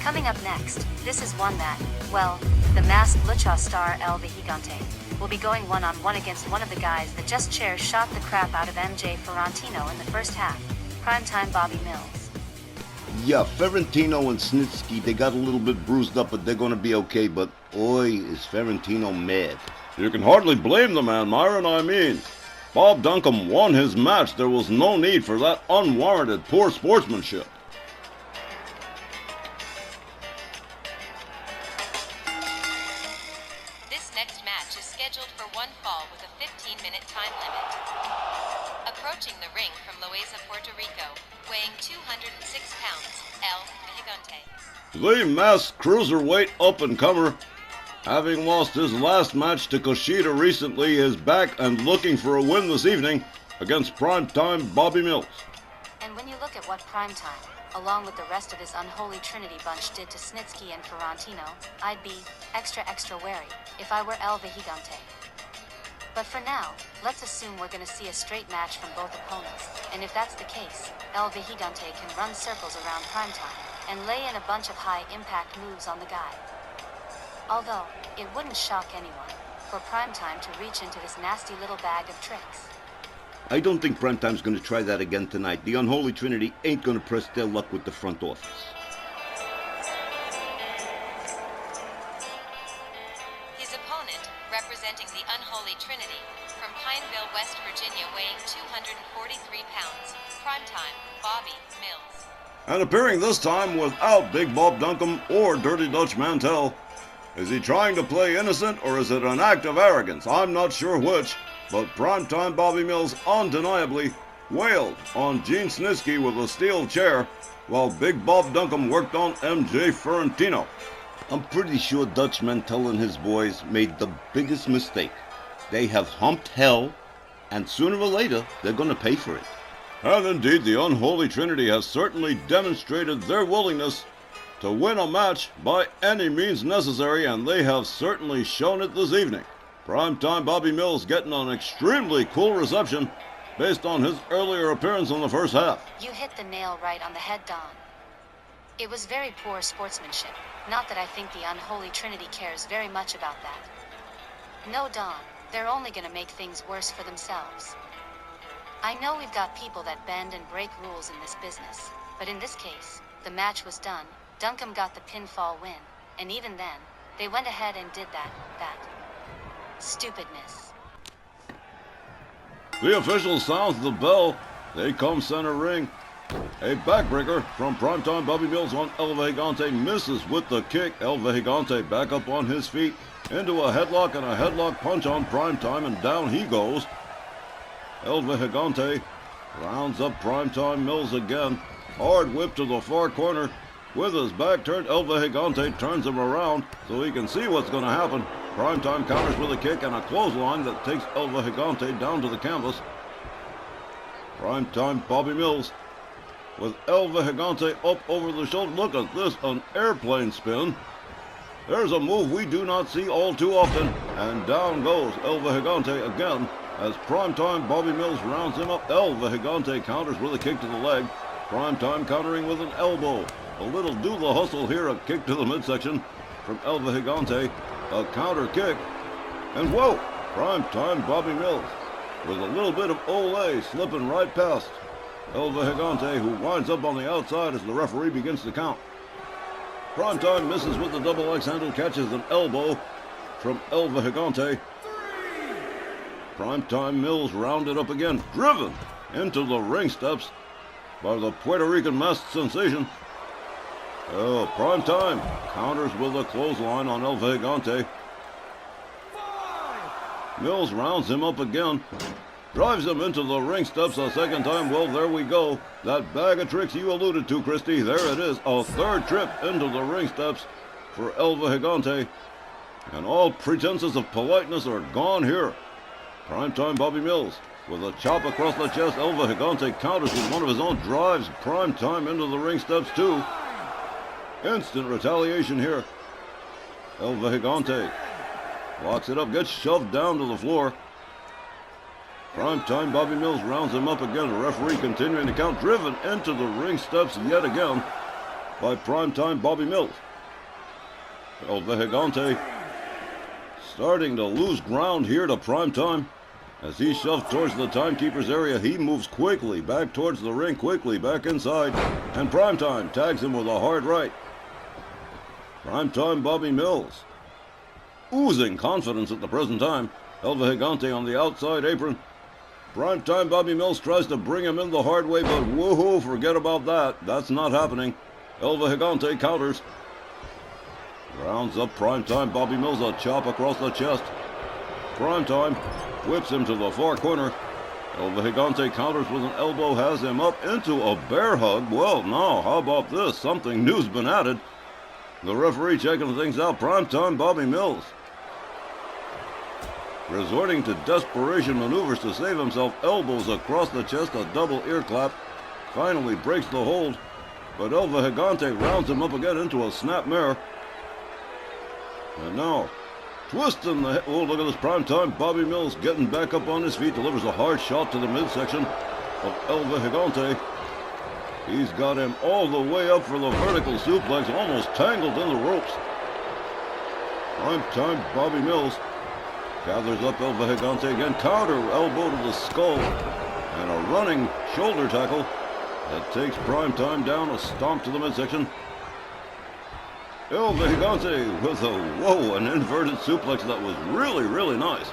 Coming up next, this is one that, well, the masked lucha star El Vejigante will be going one-on-one against one of the guys that just chair shot the crap out of MJ Ferrantino in the first half, Primetime Bobby Mills. Yeah, Ferrantino and Snitsky, they got a little bit bruised up, but they're gonna be okay, but oi, is Ferrantino mad. You can hardly blame the man, Myron, I mean. Bob Duncombe won his match. There was no need for that unwarranted poor sportsmanship. This next match is scheduled for one fall with a 15-minute time limit. Approaching the ring from Loaiza, Puerto Rico, weighing 206 pounds, El Vejigante. The masked cruiserweight up-and-comer, having lost his last match to Kushida recently, is back and looking for a win this evening against Primetime Bobby Mills. And when you look at what Primetime, along with the rest of his unholy Trinity bunch, did to Snitsky and Ferrantino, I'd be extra wary if I were El Vejigante. But for now, let's assume we're gonna see a straight match from both opponents, and if that's the case, El Vejigante can run circles around Primetime and lay in a bunch of high-impact moves on the guy. Although, it wouldn't shock anyone for Primetime to reach into this nasty little bag of tricks. I don't think Primetime's gonna try that again tonight. The Unholy Trinity ain't gonna press their luck with the front office. His opponent, representing the Unholy Trinity, from Pineville, West Virginia, weighing 243 pounds, Primetime Bobby Mills. And appearing this time without Big Bob Duncombe or Dirty Dutch Mantell. Is he trying to play innocent, or is it an act of arrogance? I'm not sure which, but Primetime Bobby Mills undeniably wailed on Gene Snitsky with a steel chair, while Big Bob Duncombe worked on MJ Ferrantino. I'm pretty sure Dutch Mantell and his boys made the biggest mistake. They have humped hell, and sooner or later, they're gonna pay for it. And indeed, the Unholy Trinity has certainly demonstrated their willingness to win a match by any means necessary, and they have certainly shown it this evening. Primetime Bobby Mills getting an extremely cool reception based on his earlier appearance in the first half. You hit the nail right on the head, Don. It was very poor sportsmanship. Not that I think the Unholy Trinity cares very much about that. No, Don, they're only gonna make things worse for themselves. I know we've got people that bend and break rules in this business, but in this case, the match was done. Duncombe got the pinfall win, and even then, they went ahead and did that stupidness. The official sounds the bell. They come center ring. A backbreaker from Primetime Bobby Mills on El Vejigante, misses with the kick. El Vejigante back up on his feet into a headlock and a headlock punch on Primetime, and down he goes. El Vejigante rounds up Primetime Mills again. Hard whip to the far corner. With his back turned, El Vejigante turns him around so he can see what's going to happen. Primetime counters with a kick and a clothesline that takes El Vejigante down to the canvas. Primetime Bobby Mills with El Vejigante up over the shoulder. Look at this, an airplane spin. There's a move we do not see all too often, and down goes El Vejigante again as Primetime Bobby Mills rounds him up. El Vejigante counters with a kick to the leg. Primetime countering with an elbow. A little do the hustle here, a kick to the midsection from El Vejigante, a counter kick, and whoa, Primetime Bobby Mills with a little bit of ole slipping right past El Vejigante, who winds up on the outside as the referee begins to count. Primetime misses with the double X handle, catches an elbow from El Vejigante. Primetime Mills rounded up again, driven into the ring steps by the Puerto Rican masked sensation. Oh, Primetime counters with a clothesline on El Vejigante. Mills rounds him up again, drives him into the ring steps a second time. Well, there we go. That bag of tricks you alluded to, Christy. There it is, a third trip into the ring steps for El Vejigante. And all pretenses of politeness are gone here. Primetime Bobby Mills with a chop across the chest. El Vejigante counters with one of his own, drives Primetime into the ring steps too. Instant retaliation here. El Vejigante locks it up, gets shoved down to the floor. Primetime Bobby Mills rounds him up again. The referee continuing to count, driven into the ring steps yet again. by Primetime Bobby Mills. El Vejigante starting to lose ground here to Primetime. As he shoves towards the timekeeper's area, he moves quickly back towards the ring, quickly back inside, and Primetime tags him with a hard right. Primetime Bobby Mills, oozing confidence at the present time. El Vejigante on the outside apron. Primetime Bobby Mills tries to bring him in the hard way, but woohoo, forget about that. That's not happening. El Vejigante counters. Rounds up Primetime Bobby Mills, a chop across the chest. Primetime whips him to the far corner. El Vejigante counters with an elbow, has him up into a bear hug. Well, now, how about this? Something new's been added. The referee checking things out. Primetime Bobby Mills resorting to desperation maneuvers to save himself. Elbows across the chest, a double ear clap. Finally breaks the hold, but El Vejigante rounds him up again into a snapmare. And now, twisting the head. Oh, look at this. Primetime Bobby Mills getting back up on his feet, delivers a hard shot to the midsection of El Vejigante. He's got him all the way up for the vertical suplex, almost tangled in the ropes. Primetime Bobby Mills gathers up El Vejigante again, counter elbow to the skull, and a running shoulder tackle that takes Primetime down, a stomp to the midsection. El Vejigante with an inverted suplex that was really, really nice.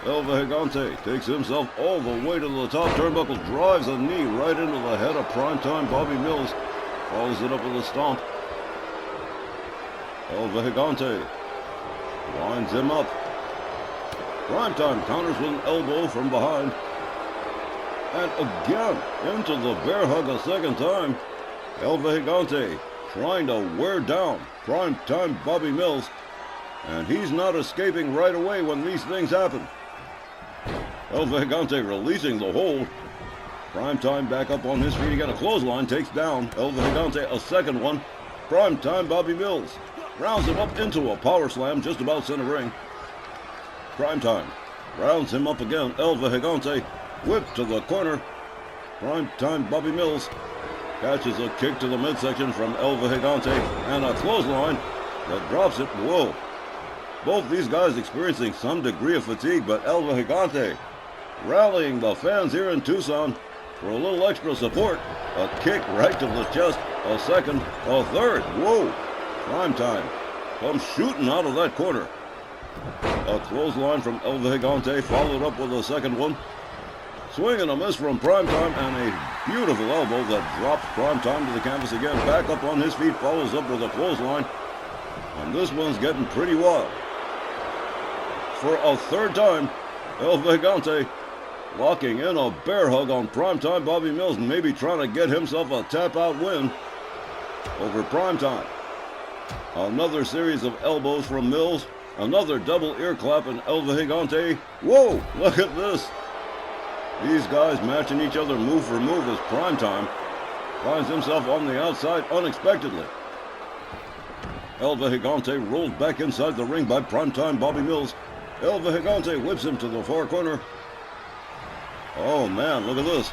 El Vejigante takes himself all the way to the top turnbuckle, drives a knee right into the head of Primetime Bobby Mills, follows it up with a stomp. El Vejigante winds him up. Primetime counters with an elbow from behind. And again into the bear hug a second time. El Vejigante trying to wear down Primetime Bobby Mills. And he's not escaping right away when these things happen. El Vejigante releasing the hold. Primetime back up on his feet again. A clothesline takes down El Vejigante, a second one. Primetime Bobby Mills rounds him up into a power slam just about center ring. Primetime rounds him up again. El Vejigante whipped to the corner. Primetime Bobby Mills catches a kick to the midsection from El Vejigante and a clothesline that drops it. Whoa. Both these guys experiencing some degree of fatigue, but El Vejigante rallying the fans here in Tucson for a little extra support. A kick right to the chest, a second, a third. Whoa. Primetime comes shooting out of that corner. A clothesline from El Vejigante followed up with a second one. Swing and a miss from Primetime, and a beautiful elbow that drops Primetime to the canvas again. Back up on his feet, follows up with a clothesline. And this one's getting pretty wild. For a third time, El Vejigante locking in a bear hug on Primetime Bobby Mills, and maybe trying to get himself a tap-out win over Primetime. Another series of elbows from Mills. Another double ear clap, and El Vejigante. Whoa, look at this. These guys matching each other move for move as Primetime finds himself on the outside unexpectedly. El Vejigante rolled back inside the ring by Primetime Bobby Mills. El Vejigante whips him to the far corner. Oh man, look at this.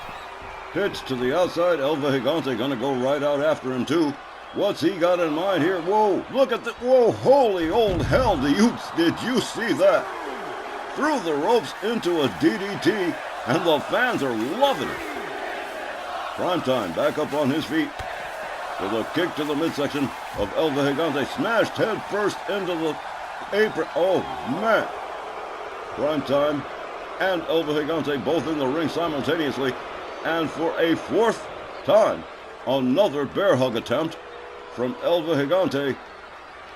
Pitch to the outside. El Vejigante gonna go right out after him too. What's he got in mind here? Whoa, look at the, whoa, holy old hell, did you see that? Through the ropes into a DDT, and the fans are loving it. Primetime back up on his feet with a kick to the midsection of El Vejigante, smashed head first into the apron. Oh man. Primetime and El Vejigante both in the ring simultaneously, and for a fourth time, another bear hug attempt from El Vejigante.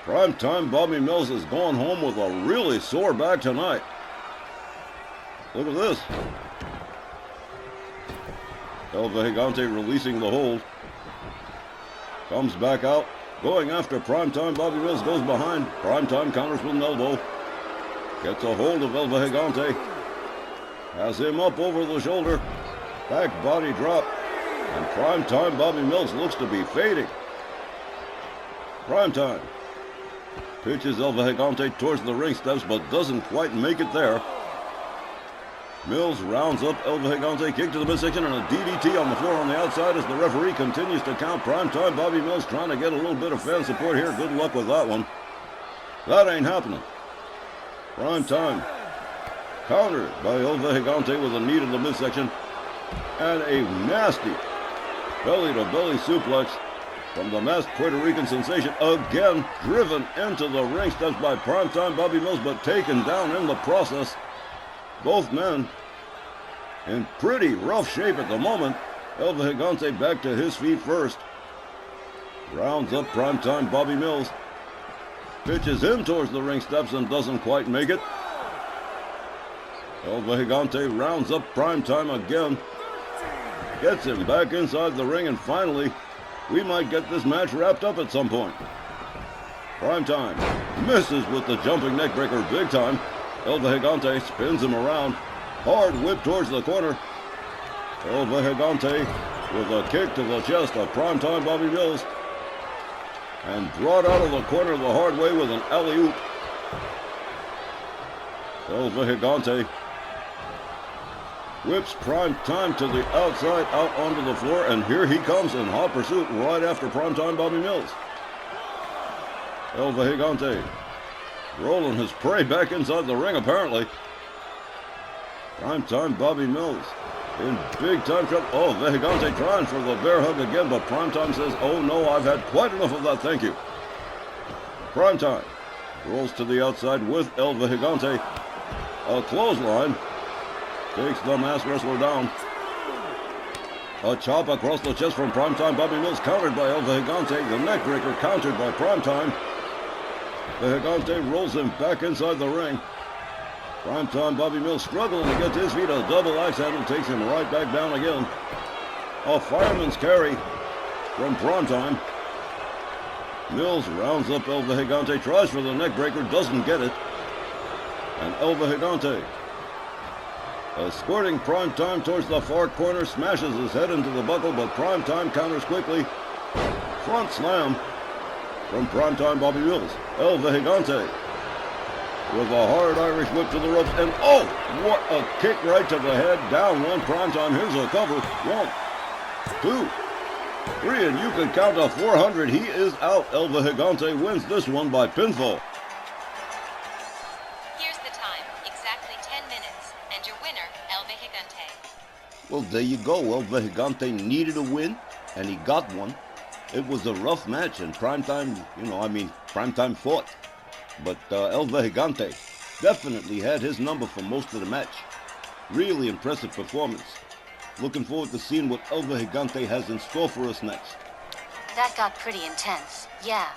Primetime Bobby Mills has gone home with a really sore back tonight. Look at this. El Vejigante releasing the hold. Comes back out. Going after Primetime. Bobby Mills goes behind. Primetime counters with an elbow. Gets a hold of El Vejigante. Has him up over the shoulder. Back body drop. And Primetime Bobby Mills looks to be fading. Primetime pitches El Vejigante towards the ring steps, but doesn't quite make it there. Mills rounds up El Vejigante, kick to the midsection, and a DDT on the floor on the outside as the referee continues to count. Primetime Bobby Mills trying to get a little bit of fan support here. Good luck with that one. That ain't happening. Primetime countered by El Vejigante with a knee to the midsection and a nasty belly-to-belly suplex from the masked Puerto Rican sensation. Again driven into the ring steps by Primetime Bobby Mills, but taken down in the process. Both men in pretty rough shape at the moment. El Vejigante back to his feet first. Rounds up Primetime Bobby Mills. Pitches in towards the ring steps and doesn't quite make it. El Vejigante rounds up Primetime again. Gets him back inside the ring, and finally, we might get this match wrapped up at some point. Primetime misses with the jumping neckbreaker big time. El Vejigante spins him around. Hard whip towards the corner. El Vejigante with a kick to the chest of Primetime Bobby Mills. And brought out of the corner the hard way with an alley-oop. El Vejigante whips Primetime to the outside, out onto the floor, and here he comes in hot pursuit right after Primetime Bobby Mills. El Vejigante rolling his prey back inside the ring, apparently. Primetime Bobby Mills in big time trouble. Oh, Vejigante trying for the bear hug again, but Primetime says, oh no, I've had quite enough of that, thank you. Primetime rolls to the outside with El Vejigante. A clothesline takes the masked wrestler down. A chop across the chest from Primetime Bobby Mills, countered by El Vejigante. The neckbreaker countered by Primetime. Vejigante rolls him back inside the ring. Primetime Bobby Mills struggling to get to his feet. A double axe handle takes him right back down again. A fireman's carry from Primetime. Mills rounds up El Vejigante, tries for the neckbreaker, doesn't get it. And El Vejigante, escorting Primetime towards the far corner, smashes his head into the buckle, but Primetime counters quickly. Front slam from Primetime Bobby Mills. El Vejigante with a hard Irish whip to the ropes, and oh, what a kick right to the head. Down one. Primetime, here's a cover. 1, 2, 3, and you can count to 400. He is out. El Vejigante wins this one by pinfall. Here's the time, exactly 10 minutes, and your winner, El Vejigante. Well, there you go. El Vejigante needed a win, and he got one. It was a rough match, and Primetime, Primetime fought. But El Vejigante definitely had his number for most of the match. Really impressive performance. Looking forward to seeing what El Vejigante has in store for us next. That got pretty intense, yeah.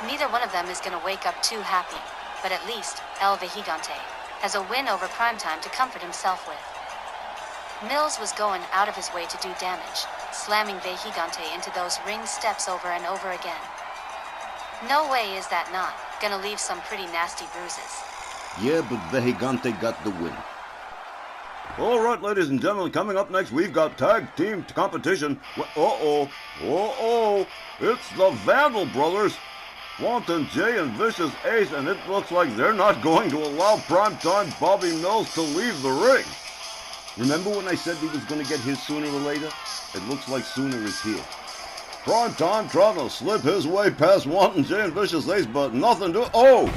Neither one of them is gonna wake up too happy, but at least El Vejigante has a win over Primetime to comfort himself with. Mills was going out of his way to do damage, slamming Vejigante into those ring steps over and over again. No way is that not gonna leave some pretty nasty bruises. Yeah, but Vejigante got the win. All right, ladies and gentlemen, coming up next, we've got tag team competition. It's the Vandal Brothers, Swanton J and Vicious Ace, and it looks like they're not going to allow Primetime Bobby Mills to leave the ring. Remember when I said he was going to get his sooner or later? It looks like sooner is here. Primetime trying to slip his way past Swanton J and Vicious Ace, but nothing to... Oh!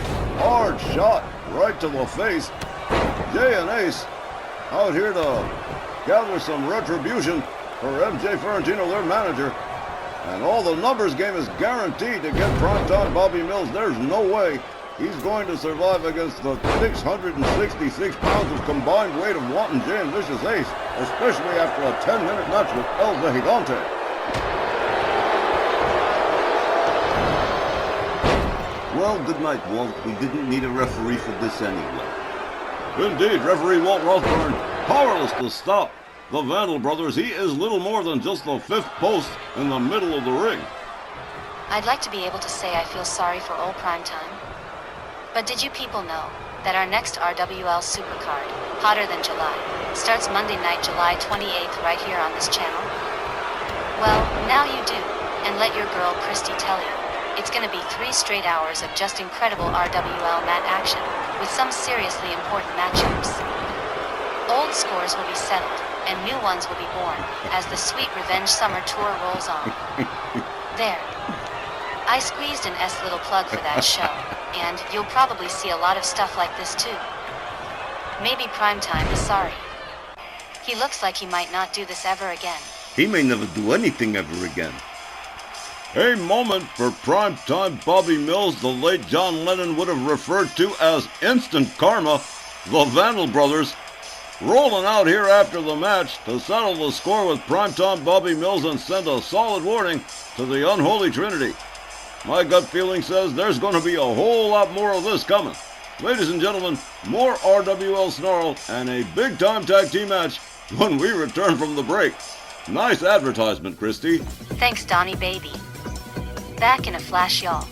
Hard shot right to the face. J and Ace out here to gather some retribution for MJ Ferrantino, their manager. And all the numbers game is guaranteed to get Primetime Bobby Mills. There's no way he's going to survive against the 666 pounds of combined weight of Swanton J and Vicious Ace, especially after a 10-minute match with El Vejigante. Well, good night, Walt. We didn't need a referee for this anyway. Indeed, referee Walt Rothburn, powerless to stop the Vandal Brothers. He is little more than just the fifth post in the middle of the ring. I'd like to be able to say I feel sorry for old Primetime. But did you people know that our next RWL Supercard, Hotter Than July, starts Monday night, July 28th, right here on this channel? Well, now you do, and let your girl Christy tell you. It's gonna be 3 straight hours of just incredible RWL mat action, with some seriously important matchups. Old scores will be settled, and new ones will be born, as the Sweet Revenge Summer Tour rolls on. There. I squeezed an S little plug for that show, and you'll probably see a lot of stuff like this too. Maybe Primetime is sorry. He looks like he might not do this ever again. He may never do anything ever again. A moment for primetime Bobby Mills, the late John Lennon would have referred to as instant karma. The Vandal brothers rolling out here after the match to settle the score with primetime Bobby Mills and send a solid warning to the Unholy Trinity. My gut feeling says there's going to be a whole lot more of this coming. Ladies and gentlemen, more RWL Snarl and a big-time tag team match when we return from the break. Nice advertisement, Christy. Thanks, Donnie baby. Back in a flash, y'all.